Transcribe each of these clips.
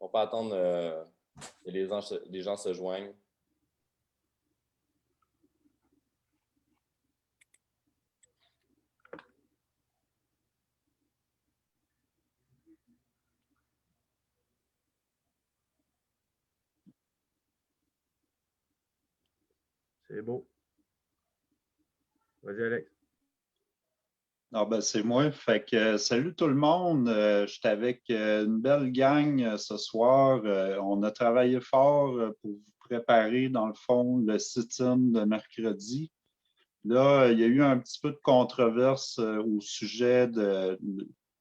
va pas attendre que les gens se joignent. C'est beau. Vas-y, Alex. Ah ben c'est moi. Fait que salut tout le monde. Je suis avec une belle gang ce soir. On a travaillé fort pour vous préparer, dans le fond, le sit-in de mercredi. Là, il y a eu un petit peu de controverse au sujet de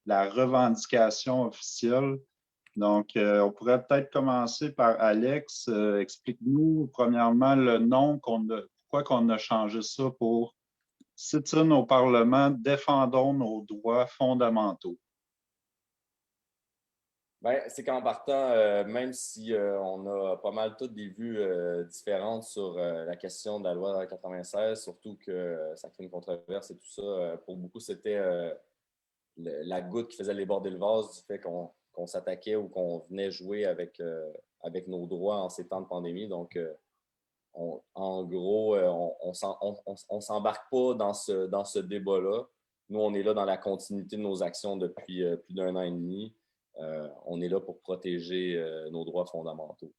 la revendication officielle. Donc, on pourrait peut-être commencer par Alex. Explique-nous, premièrement, le nom pourquoi qu'on a changé ça pour sit-in au Parlement, défendons nos droits fondamentaux. Ben, c'est qu'en partant, même si on a pas mal toutes des vues différentes sur la question de la loi 96, surtout que ça crée une controverse et tout ça, pour beaucoup, c'était la goutte qui faisait déborder le vase du fait qu'on s'attaquait ou qu'on venait jouer avec nos droits en ces temps de pandémie. Donc, en gros, on s'embarque pas dans ce débat-là. Nous, on est là dans la continuité de nos actions depuis plus d'1 an et demi. On est là pour protéger nos droits fondamentaux.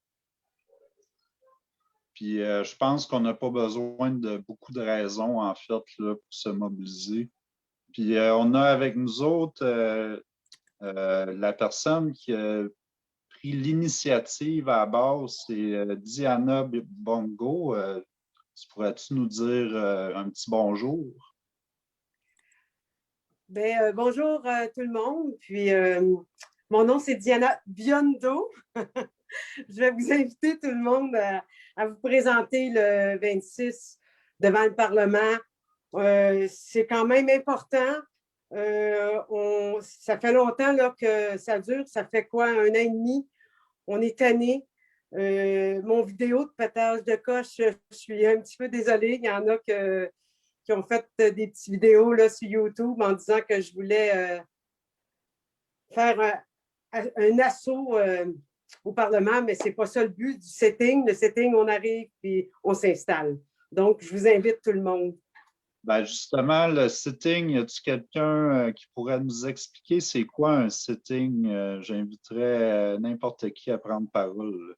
Puis, je pense qu'on n'a pas besoin de beaucoup de raisons, en fait, là, pour se mobiliser. Puis, on a avec nous autres la personne qui a pris l'initiative à la base, c'est Diana Bongo. Pourrais-tu nous dire un petit bonjour? Bonjour tout le monde. Puis, mon nom, c'est Diana Biondo. Je vais vous inviter tout le monde à vous présenter le 26 devant le Parlement. C'est quand même important. Ça fait longtemps là, que ça dure. Ça fait quoi, 1 an et demi? On est tanné. Mon vidéo de pétage de coche, je suis un petit peu désolée. Il y en a qui ont fait des petites vidéos là, sur YouTube en disant que je voulais faire un assaut au Parlement, mais ce n'est pas ça le but du sitting. Le sitting, on arrive et on s'installe. Donc, je vous invite tout le monde. Ben justement, le sitting, y a-t-il quelqu'un qui pourrait nous expliquer c'est quoi un sitting? J'inviterais n'importe qui à prendre parole.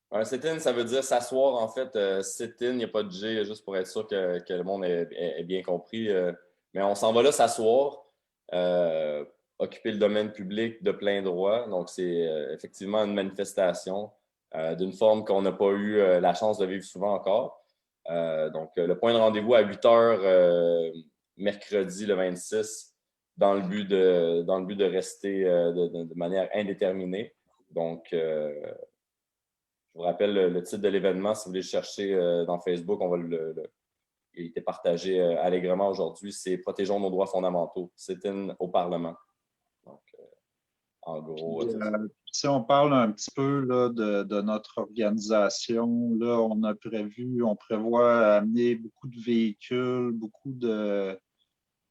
Un sit-in, ça veut dire s'asseoir. En fait, sit-in, il n'y a pas de G, juste pour être sûr que le monde ait bien compris. Mais on s'en va là s'asseoir, occuper le domaine public de plein droit. Donc, c'est effectivement une manifestation d'une forme qu'on n'a pas eu la chance de vivre souvent encore. Donc, le point de rendez-vous à 8 heures, mercredi le 26, dans le but de rester de manière indéterminée. Donc, je vous rappelle le titre de l'événement, si vous voulez le chercher dans Facebook, il a été partagé allègrement aujourd'hui, c'est « Protégeons nos droits fondamentaux », sit-in au Parlement. Donc, en gros, si on parle un petit peu là, de notre organisation, là, on prévoit amener beaucoup de véhicules,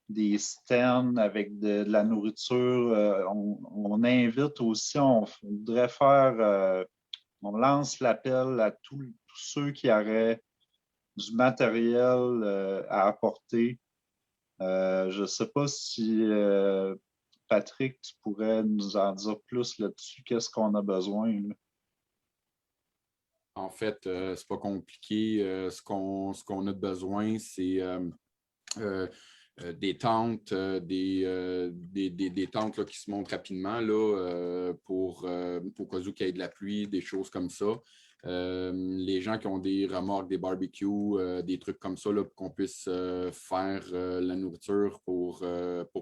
des stands avec de la nourriture. On invite aussi, on voudrait faire, on lance l'appel à tous ceux qui auraient du matériel à apporter. Je ne sais pas si Patrick, tu pourrais nous en dire plus là-dessus. Qu'est-ce qu'on a besoin? Là? En fait, c'est pas compliqué. Ce qu'on a besoin, c'est des tentes, des tentes là, qui se montent rapidement là, pour cas où qu'il y ait de la pluie, des choses comme ça. Les gens qui ont des remorques, des barbecues, des trucs comme ça, là, pour qu'on puisse faire la nourriture pour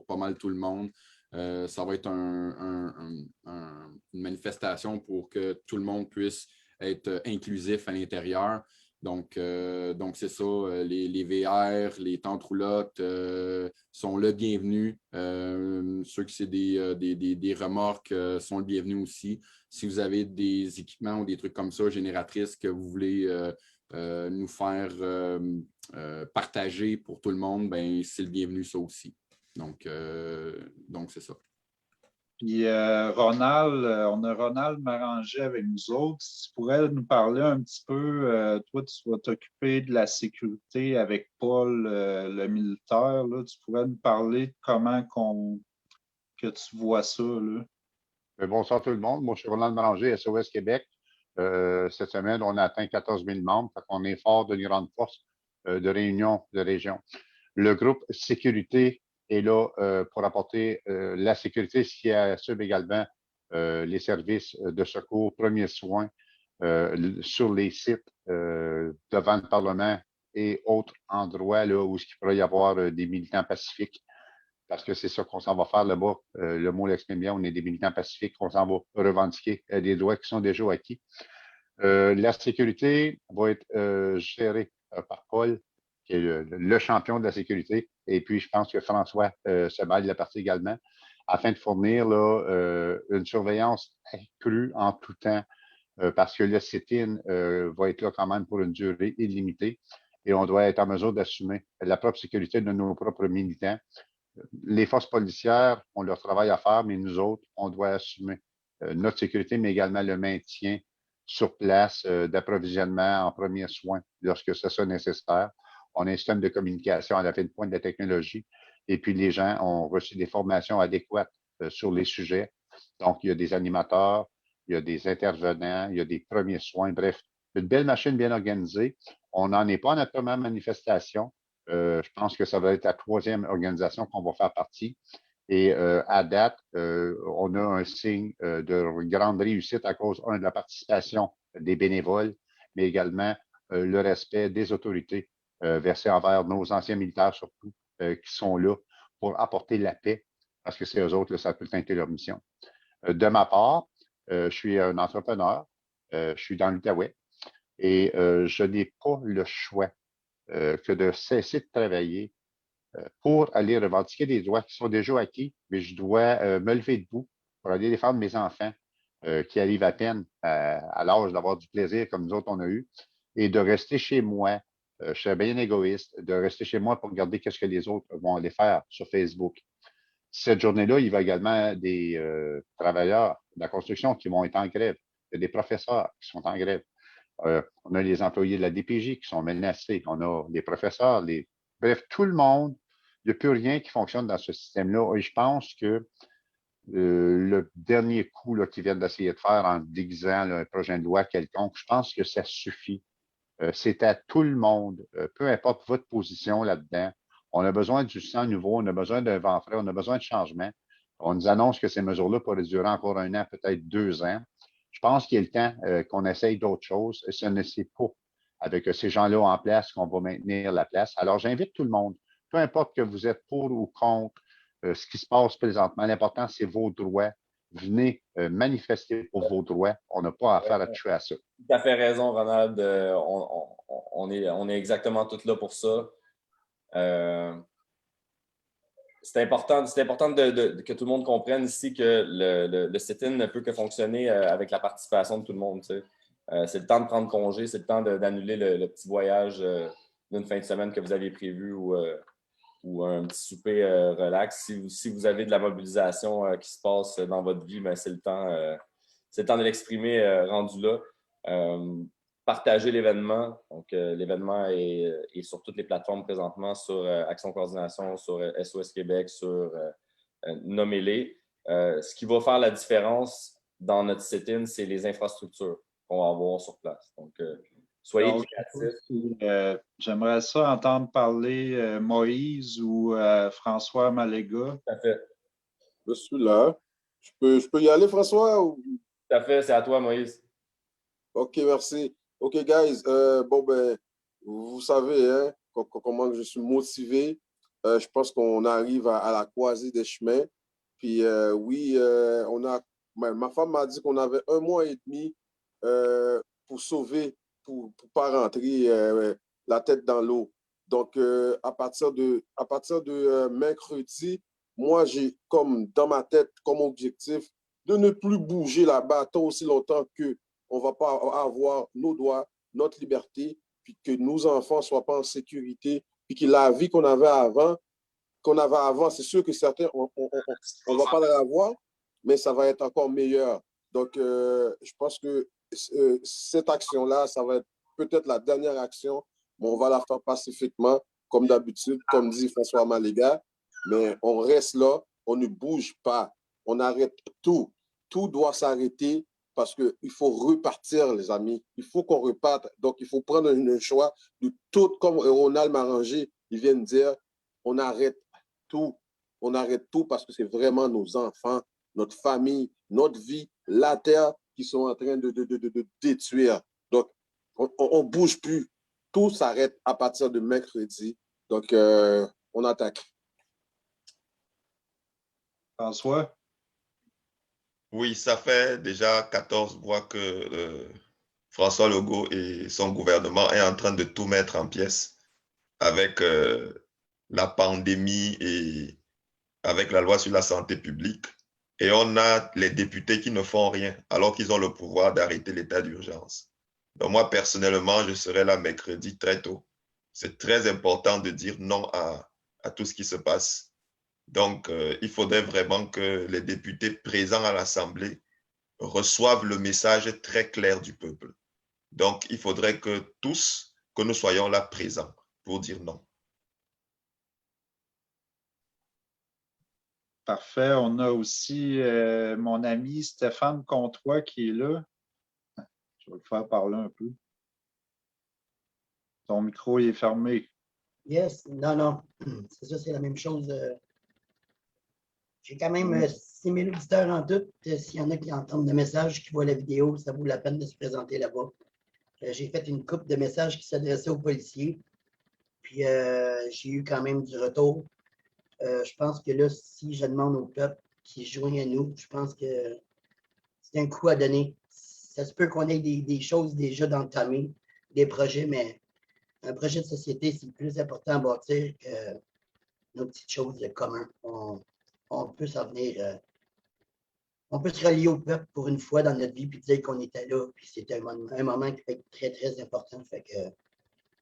pas mal tout le monde. Ça va être une manifestation pour que tout le monde puisse être inclusif à l'intérieur. Donc c'est ça, les VR, les tentes roulottes sont le bienvenus. Ceux qui c'est des remorques sont le bienvenu aussi. Si vous avez des équipements ou des trucs comme ça, génératrices, que vous voulez nous faire partager pour tout le monde, ben c'est le bienvenu ça aussi. Donc c'est ça. Puis Ronald, on a Ronald Maranger avec nous autres. Si tu pourrais nous parler un petit peu, toi, tu vas t'occuper de la sécurité avec Paul, le militaire. Là. Tu pourrais nous parler de comment que tu vois ça. Là. Bonsoir tout le monde. Moi, je suis Ronald Maranger, SOS Québec. Cette semaine, on a atteint 14 000 membres. On est fort d'une grande force de réunion de région. Le groupe sécurité est là pour apporter la sécurité, ce qui assume également les services de secours, premiers soins sur les sites devant le Parlement et autres endroits là, où il pourrait y avoir des militants pacifiques. Parce que c'est ça qu'on s'en va faire là-bas. Le mot l'exprime bien, on est des militants pacifiques, on s'en va revendiquer des droits qui sont déjà acquis. La sécurité va être gérée par Paul, qui est le champion de la sécurité. Et puis, je pense que François se mêle de la partie également, afin de fournir là, une surveillance accrue en tout temps, parce que le sit-in va être là quand même pour une durée illimitée. Et on doit être en mesure d'assumer la propre sécurité de nos propres militants. Les forces policières ont leur travail à faire, mais nous autres, on doit assumer notre sécurité, mais également le maintien sur place d'approvisionnement en premiers soins lorsque ce soit nécessaire. On a un système de communication à la fin de pointe de la technologie et puis les gens ont reçu des formations adéquates sur les sujets. Donc, il y a des animateurs, il y a des intervenants, il y a des premiers soins. Bref, une belle machine bien organisée. On n'en est pas à notre première manifestation. Je pense que ça va être la 3e organisation qu'on va faire partie. Et à date, on a un signe de grande réussite à cause, de la participation des bénévoles, mais également le respect des autorités versées envers nos anciens militaires, surtout, qui sont là pour apporter la paix, parce que c'est eux autres, là, ça peut teinter leur mission. De ma part, je suis un entrepreneur, je suis dans l'Outaouais et je n'ai pas le choix que de cesser de travailler pour aller revendiquer des droits qui sont déjà acquis, mais je dois me lever debout pour aller défendre mes enfants qui arrivent à peine à l'âge d'avoir du plaisir comme nous autres on a eu, et de rester chez moi. Je suis bien égoïste, de rester chez moi pour regarder qu'est-ce que les autres vont aller faire sur Facebook. Cette journée-là, il va également des travailleurs de la construction qui vont être en grève. Il y a des professeurs qui sont en grève. On a les employés de la DPJ qui sont menacés. On a les professeurs, bref, tout le monde. Il n'y a plus rien qui fonctionne dans ce système-là. Et je pense que le dernier coup là, qu'ils viennent d'essayer de faire en déguisant là, un projet de loi quelconque, je pense que ça suffit. C'est à tout le monde, peu importe votre position là-dedans. On a besoin du sang nouveau, on a besoin d'un vent frais, on a besoin de changement. On nous annonce que ces mesures-là pourraient durer encore 1 an, peut-être 2 ans. Je pense qu'il est le temps qu'on essaye d'autres choses. Et ce n'est pas avec ces gens-là en place qu'on va maintenir la place. Alors, j'invite tout le monde, peu importe que vous êtes pour ou contre ce qui se passe présentement, l'important, c'est vos droits. Venez manifester pour vos droits. On n'a pas affaire à toucher à ça. Tu as fait raison, Ronald. On est exactement tous là pour ça. C'est important que tout le monde comprenne ici que le sit-in ne peut que fonctionner avec la participation de tout le monde. Tu sais. C'est le temps de prendre congé, c'est le temps d'annuler le petit voyage d'une fin de semaine que vous aviez prévu ou un petit souper relax. Si vous avez de la mobilisation qui se passe dans votre vie, ben, c'est le temps de l'exprimer rendu là. Partager l'événement. Donc, l'événement est sur toutes les plateformes présentement, sur Action Coordination, sur SOS Québec, sur Nommez-les. Ce qui va faire la différence dans notre sit-in, c'est les infrastructures qu'on va avoir sur place. Donc, soyez créatifs. J'aimerais ça entendre parler Moïse ou François Maléga. Tout à fait. Je suis là. Je peux y aller, François? Ou... Tout à fait, c'est à toi, Moïse. OK, merci. OK, guys. Bon, ben, vous savez hein, comment je suis motivé. Je pense qu'on arrive à la croisée des chemins. Puis, oui, ma femme m'a dit qu'on avait 1 mois et demi pour sauver, pour ne pas rentrer la tête dans l'eau. Donc, à partir de mercredi, moi, j'ai comme dans ma tête comme objectif de ne plus bouger là-bas tant aussi longtemps qu'on ne va pas avoir nos droits, notre liberté, puis que nos enfants ne soient pas en sécurité, puis que la vie qu'on avait avant, c'est sûr que certains, on ne va pas l'avoir, mais ça va être encore meilleur. Donc, je pense que cette action-là, ça va être peut-être la dernière action, mais on va la faire pacifiquement, comme d'habitude, comme dit François Maléga. Mais on reste là, on ne bouge pas, on arrête tout. Tout doit s'arrêter parce qu'il faut repartir, les amis. Il faut qu'on reparte. Donc, il faut prendre un choix de tout, comme Ronald Marangé, il vient de dire, on arrête tout. On arrête tout parce que c'est vraiment nos enfants, notre famille, notre vie, la terre qui sont en train de détruire. Donc, on ne bouge plus. Tout s'arrête à partir de mercredi. Donc, on attaque. François? Oui, ça fait déjà 14 mois que François Legault et son gouvernement est en train de tout mettre en pièces avec la pandémie et avec la loi sur la santé publique. Et on a les députés qui ne font rien alors qu'ils ont le pouvoir d'arrêter l'état d'urgence. Donc moi, personnellement, je serai là mercredi très tôt. C'est très important de dire non à tout ce qui se passe. Donc, il faudrait vraiment que les députés présents à l'Assemblée reçoivent le message très clair du peuple. Donc, il faudrait que tous, que nous soyons là présents pour dire non. Parfait. On a aussi mon ami Stéphane Comtois qui est là. Je vais le faire parler un peu. Ton micro est fermé. Yes, non. C'est ça, c'est la même chose. J'ai quand même 6000 auditeurs en tout. S'il y en a qui entendent le message, qui voient la vidéo, ça vaut la peine de se présenter là-bas. J'ai fait une couple de messages qui s'adressaient aux policiers. Puis j'ai eu quand même du retour. Je pense que là, si je demande au peuple qui se joigne à nous, je pense que c'est un coup à donner. Ça se peut qu'on ait des choses déjà d'entamer, des projets, mais un projet de société, c'est plus important à bâtir que nos petites choses communes. On peut s'en venir, on peut se relier au peuple pour une fois dans notre vie puis dire qu'on était là, puis c'était un moment qui peut être très, très important. Fait que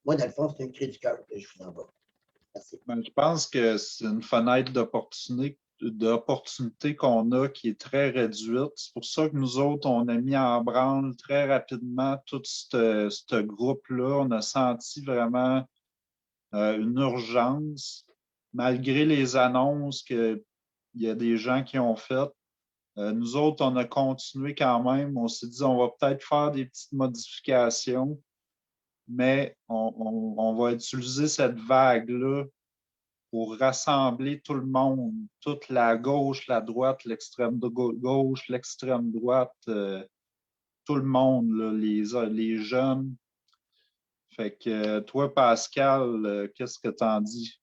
moi, dans le fond, c'est un cri du cœur que je vous envoie. Merci. Ben, je pense que c'est une fenêtre d'opportunité qu'on a qui est très réduite. C'est pour ça que nous autres, on a mis en branle très rapidement tout ce groupe-là. On a senti vraiment une urgence, malgré les annonces qu'il y a des gens qui ont faites. Nous autres, on a continué quand même. On s'est dit, on va peut-être faire des petites modifications, mais on va utiliser cette vague-là pour rassembler tout le monde, toute la gauche, la droite, l'extrême gauche, l'extrême droite, tout le monde, là, les jeunes. Fait que toi, Pascal, qu'est-ce que t'en dis?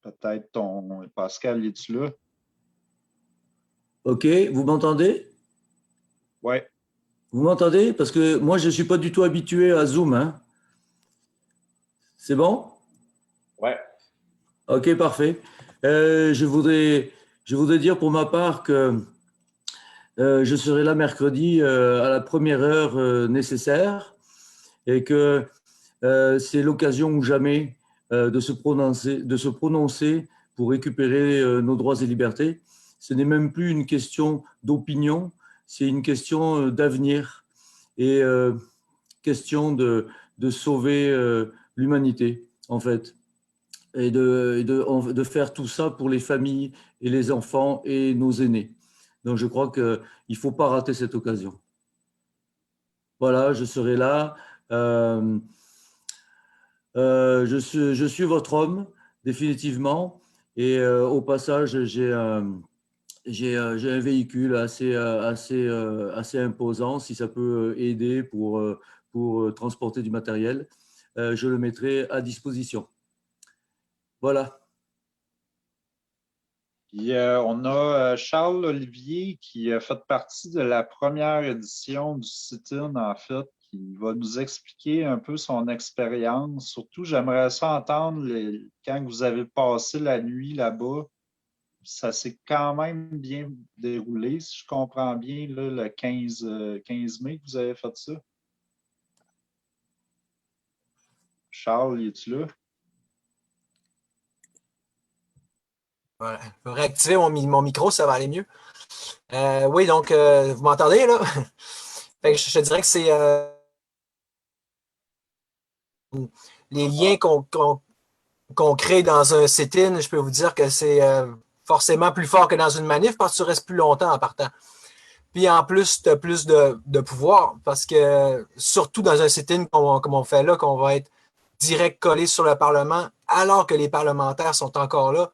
Peut-être ton Pascal, es-tu là? OK, vous m'entendez? Oui. Vous m'entendez? Parce que moi, je ne suis pas du tout habitué à Zoom. Hein. C'est bon? Ouais. OK, parfait. Je voudrais dire pour ma part que je serai là mercredi à la première heure nécessaire et que c'est l'occasion ou jamais de se prononcer pour récupérer nos droits et libertés. Ce n'est même plus une question d'opinion, c'est une question d'avenir et question de sauver l'humanité, en fait, et de faire tout ça pour les familles et les enfants et nos aînés. Donc, je crois qu'il ne faut pas rater cette occasion. Voilà, je serai là. Je suis votre homme, définitivement. Et au passage, j'ai un véhicule assez imposant. Si ça peut aider pour transporter du matériel, je le mettrai à disposition. Voilà. Puis, on a Charles Olivier qui a fait partie de la première édition du sit-in, en fait, qui va nous expliquer un peu son expérience. Surtout, j'aimerais ça entendre quand vous avez passé la nuit là-bas. Ça s'est quand même bien déroulé, si je comprends bien, là, le 15 mai que vous avez fait ça. Charles, es-tu là? Voilà. Je vais réactiver mon micro, ça va aller mieux. Oui, donc, vous m'entendez, là? Fait que je te dirais que c'est les liens qu'on crée dans un sit-in, je peux vous dire que c'est forcément plus fort que dans une manif parce que tu restes plus longtemps en partant. Puis en plus, tu as plus de pouvoir parce que surtout dans un sit-in comme on fait là, qu'on va être direct collé sur le Parlement alors que les parlementaires sont encore là.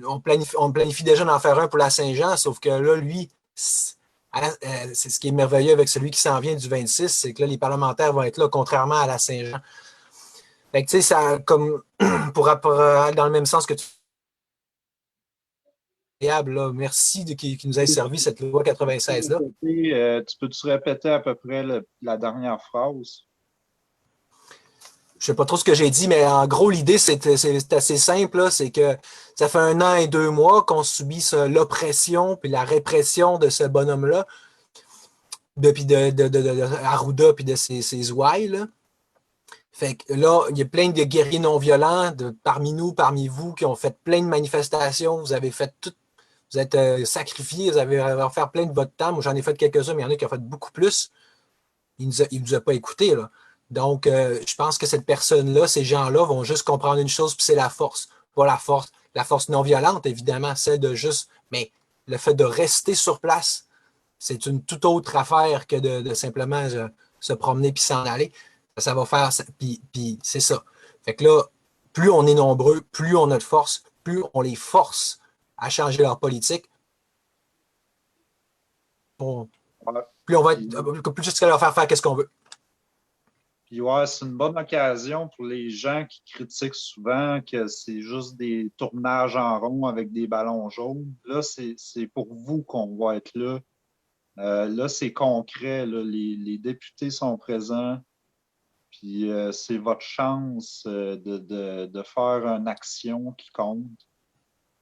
On planifie déjà d'en faire un pour la Saint-Jean, sauf que là, lui, c'est ce qui est merveilleux avec celui qui s'en vient du 26, c'est que là, les parlementaires vont être là, contrairement à la Saint-Jean. Fait que, tu sais, ça, comme, pour aller dans le même sens que tu là, merci qui nous ait servi cette loi 96-là. Tu peux-tu répéter à peu près la dernière phrase? Je sais pas trop ce que j'ai dit, mais en gros, l'idée, c'est assez simple. C'est que ça fait 1 an et 2 mois qu'on subit l'oppression puis la répression de ce bonhomme-là, depuis de Arruda puis de ses ouailles. Là. Fait que là, il y a plein de guerriers non violents parmi nous, parmi vous, qui ont fait plein de manifestations. Vous avez fait tout, vous êtes sacrifiés, vous avez faire plein de votre temps. Moi, j'en ai fait quelques-uns, mais il y en a qui ont fait beaucoup plus. Il ne nous a pas écoutés, là. Donc, je pense que cette personne-là, ces gens-là vont juste comprendre une chose, puis c'est la force. Pas la force non violente, évidemment, celle de juste, mais le fait de rester sur place, c'est une toute autre affaire que de simplement se promener puis s'en aller. Ça va faire, puis c'est ça. Fait que là, plus on est nombreux, plus on a de force, plus on les force à changer leur politique, plus on va être, plus jusqu'à leur faire qu'est-ce qu'on veut. Puis ouais, c'est une bonne occasion pour les gens qui critiquent souvent que c'est juste des tournages en rond avec des ballons jaunes. Là, c'est pour vous qu'on va être là. Là, c'est concret. Là. Les députés sont présents. Puis c'est votre chance de faire une action qui compte.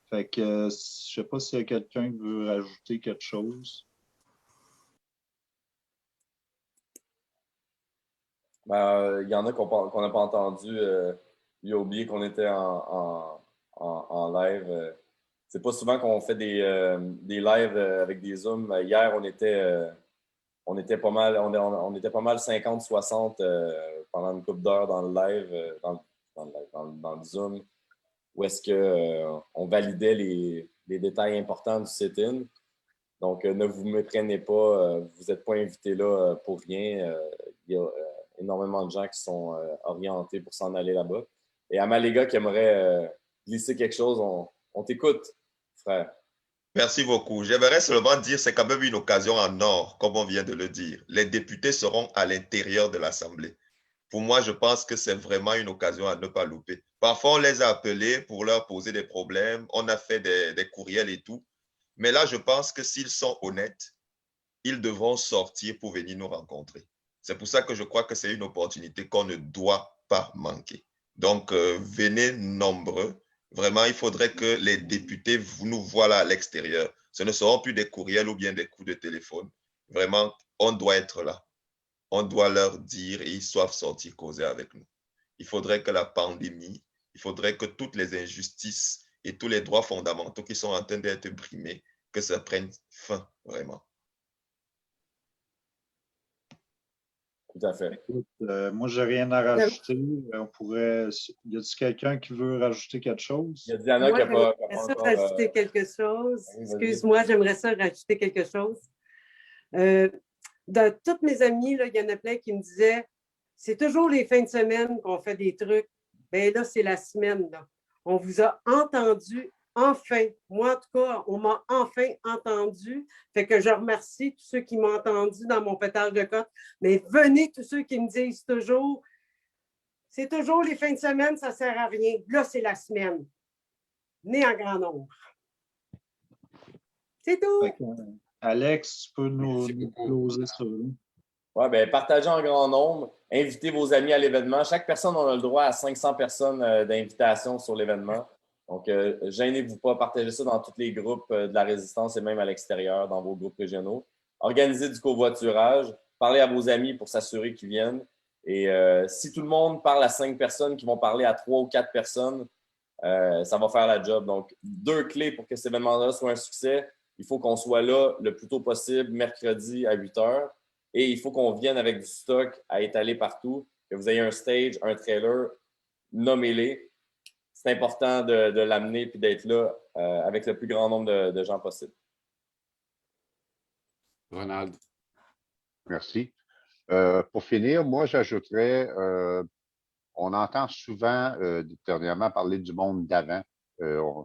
Fait que je sais pas s'il y a quelqu'un qui veut rajouter quelque chose. Il y en a qu'on n'a pas entendu. Il a oublié qu'on était en live. C'est pas souvent qu'on fait des lives avec des Zooms. Hier, on était pas mal, on était pas mal 50-60 pendant une couple d'heures dans le live, dans le Zoom, où est-ce qu'on validait les détails importants du sit-in. Donc, ne vous méprenez pas, vous n'êtes pas invité là pour rien. Il y a énormément de gens qui sont orientés pour s'en aller là-bas. Et à Maléga qui aimerait glisser quelque chose, on t'écoute, frère. Merci beaucoup. J'aimerais seulement dire, c'est quand même une occasion en or, comme on vient de le dire. Les députés seront à l'intérieur de l'Assemblée. Pour moi, je pense que c'est vraiment une occasion à ne pas louper. Parfois, on les a appelés pour leur poser des problèmes. On a fait des courriels et tout. Mais là, je pense que s'ils sont honnêtes, ils devront sortir pour venir nous rencontrer. C'est pour ça que je crois que c'est une opportunité qu'on ne doit pas manquer. Donc, venez nombreux. Vraiment, il faudrait que les députés nous voient là à l'extérieur. Ce ne seront plus des courriels ou bien des coups de téléphone. Vraiment, on doit être là. On doit leur dire et ils doivent sortir causer avec nous. Il faudrait que la pandémie, il faudrait que toutes les injustices et tous les droits fondamentaux qui sont en train d'être brimés, que ça prenne fin, vraiment. Tout à fait. Écoute, moi, j'ai rien à rajouter. On pourrait. Y a-t-il quelqu'un qui veut rajouter quelque chose? Il y a Diana qui n'a pas encore... rajouter quelque chose. Excuse-moi, j'aimerais ça rajouter quelque chose. De toutes mes amies, là, il y en a plein qui me disaient c'est toujours les fins de semaine qu'on fait des trucs. Bien là, c'est la semaine. Là. On vous a entendu enfin. Moi, en tout cas, on m'a enfin entendu. Fait que je remercie tous ceux qui m'ont entendu dans mon pétage de cote. Mais venez tous ceux qui me disent toujours c'est toujours les fins de semaine, ça ne sert à rien. Là, c'est la semaine. Venez en grand nombre. C'est tout. Alex, tu peux nous closer ça. Oui, bien, partagez en grand nombre. Invitez vos amis à l'événement. Chaque personne, on a le droit à 500 personnes d'invitation sur l'événement. Donc, gênez-vous pas. Partagez ça dans tous les groupes de la résistance et même à l'extérieur, dans vos groupes régionaux. Organisez du covoiturage. Parlez à vos amis pour s'assurer qu'ils viennent. Et si tout le monde parle à 5 personnes qui vont parler à 3 ou 4 personnes, ça va faire la job. Donc, 2 clés pour que cet événement-là soit un succès. Il faut qu'on soit là le plus tôt possible, mercredi à 8 h. Et il faut qu'on vienne avec du stock à étaler partout, que vous ayez un stage, un trailer, nommez-les. C'est important de l'amener et d'être là avec le plus grand nombre de gens possible. Ronald. Merci. Pour finir, moi, j'ajouterais, on entend souvent dernièrement parler du monde d'avant,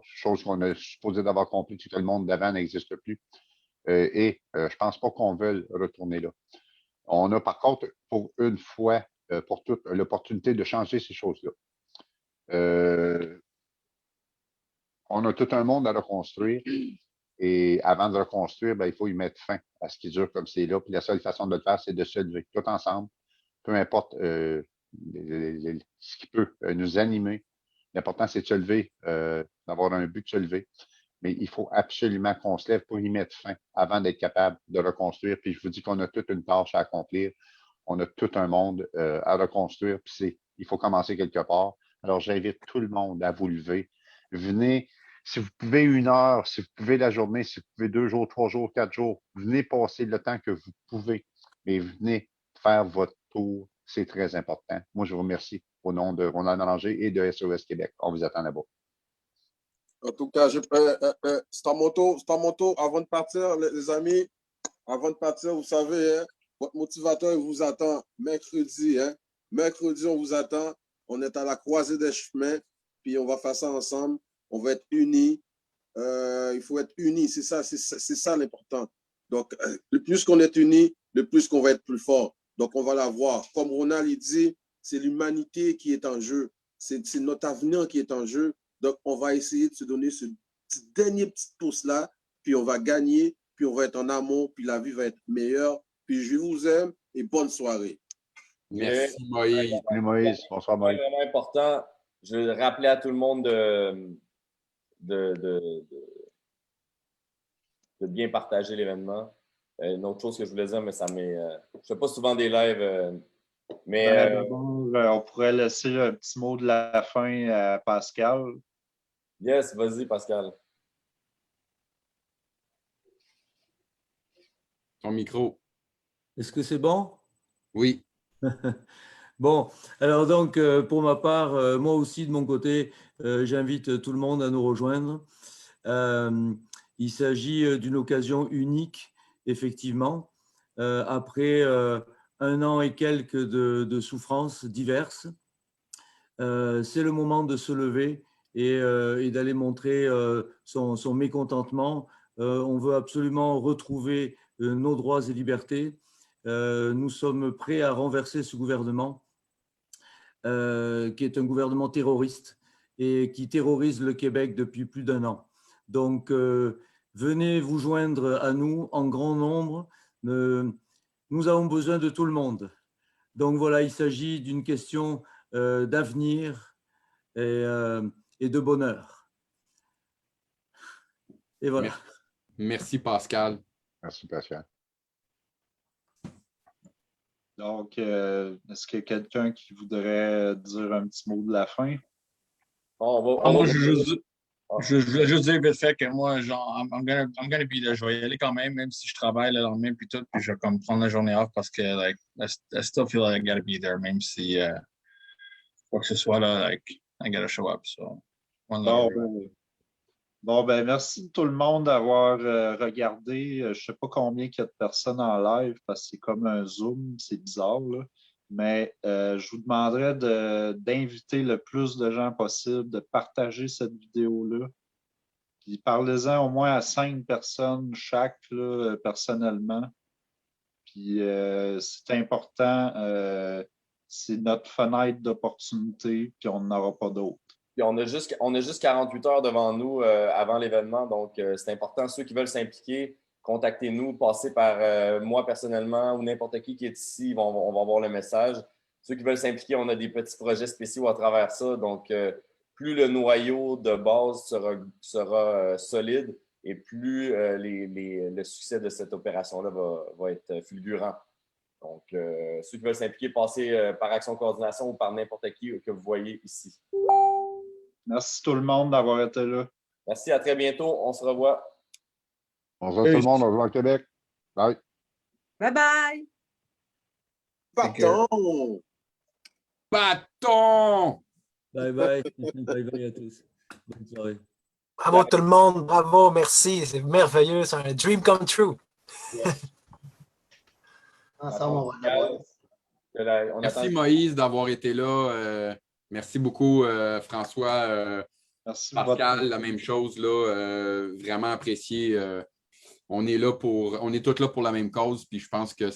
chose qu'on a supposé d'avoir compris que le monde d'avant n'existe plus. Et je pense pas qu'on veuille retourner là. On a par contre, pour une fois, pour toute l'opportunité de changer ces choses-là. On a tout un monde à reconstruire. Et avant de reconstruire, ben, il faut y mettre fin à ce qui dure comme c'est là. Puis la seule façon de le faire, c'est de se lever tout ensemble, peu importe ce qui peut nous animer. L'important, c'est de se lever, d'avoir un but de se lever. Mais il faut absolument qu'on se lève pour y mettre fin avant d'être capable de reconstruire. Puis je vous dis qu'on a toute une tâche à accomplir. On a tout un monde à reconstruire. Puis il faut commencer quelque part. Alors, j'invite tout le monde à vous lever. Venez, si vous pouvez 1 heure, si vous pouvez la journée, si vous pouvez 2 jours, 3 jours, 4 jours, venez passer le temps que vous pouvez. Mais venez faire votre tour. C'est très important. Moi, je vous remercie au nom de Ronald Mélanger et de SOS Québec. On vous attend là-bas. En tout cas, c'est à mon tour. Avant de partir, les amis, avant de partir, vous savez, hein, votre motivateur il vous attend mercredi. Hein. Mercredi, on vous attend. On est à la croisée des chemins, puis on va faire ça ensemble. On va être unis. Il faut être unis, c'est ça l'important. Donc, le plus qu'on est unis, le plus qu'on va être plus fort. Donc, on va l'avoir. Comme Ronald il dit, c'est l'humanité qui est en jeu. C'est notre avenir qui est en jeu. Donc, on va essayer de se donner ce dernier petit pouce-là, puis on va gagner, puis on va être en amour, puis la vie va être meilleure. Puis je vous aime et bonne soirée. Merci, Moïse. Salut Moïse. Bonsoir, Moïse. C'est vraiment important. Je veux rappeler à tout le monde de bien partager l'événement. Une autre chose que je voulais dire, mais ça m'est. Je ne fais pas souvent des lives, mais. On pourrait laisser un petit mot de la fin à Pascal. Yes, vas-y, Pascal. Ton micro. Est-ce que c'est bon? Oui. Bon, alors donc, pour ma part, moi aussi, de mon côté, j'invite tout le monde à nous rejoindre. Il s'agit d'une occasion unique, effectivement. Après 1 an et quelques de souffrances diverses, c'est le moment de se lever et d'aller montrer son mécontentement. On veut absolument retrouver nos droits et libertés. Nous sommes prêts à renverser ce gouvernement qui est un gouvernement terroriste et qui terrorise le Québec depuis plus d'1 an. Donc, venez vous joindre à nous en grand nombre. Nous avons besoin de tout le monde. Donc voilà, il s'agit d'une question d'avenir et de bonheur. Et voilà. Merci, Pascal. Merci, Pascal. Donc, est-ce qu'il y a quelqu'un qui voudrait dire un petit mot de la fin? Moi, je voulais juste dire vite fait que moi, genre, I'm gonna be there. Je vais y aller quand même si je travaille le lendemain puis tout, puis je vais comme prendre la journée off parce que, like, I still feel like I gotta be there, même si quoi que ce soit là, like, I gotta show up. So, one love. Bon, ben merci tout le monde d'avoir regardé. Je ne sais pas combien il y a de personnes en live parce que c'est comme un Zoom, c'est bizarre, là. Mais je vous demanderais d'inviter le plus de gens possible, de partager cette vidéo-là. Puis parlez-en au moins à 5 personnes chaque, là, personnellement. Puis c'est important, c'est notre fenêtre d'opportunité, puis on n'en aura pas d'autres. Puis on a juste 48 heures devant nous avant l'événement, donc c'est important. Ceux qui veulent s'impliquer, contactez-nous, passez par moi personnellement ou n'importe qui est ici, on va voir le message. Ceux qui veulent s'impliquer, on a des petits projets spéciaux à travers ça. Donc, plus le noyau de base sera solide et plus le succès de cette opération-là va être fulgurant. Donc, ceux qui veulent s'impliquer, passez par Action Coordination ou par n'importe qui que vous voyez ici. Merci tout le monde d'avoir été là. Merci, à très bientôt. On se revoit. Bonjour tout le monde, on se voit au Québec. Bye. Bye-bye. Bâton! Bâton! Bye bye. Bye bye à tous. Bonne soirée. Bravo tout le monde, bravo, merci, c'est merveilleux, c'est un dream come true. Ensemble, on va l'avoir. Merci Moïse d'avoir été là. Merci beaucoup François. Merci Pascal, la même chose là. Vraiment apprécié. On est tous là pour la même cause, puis je pense que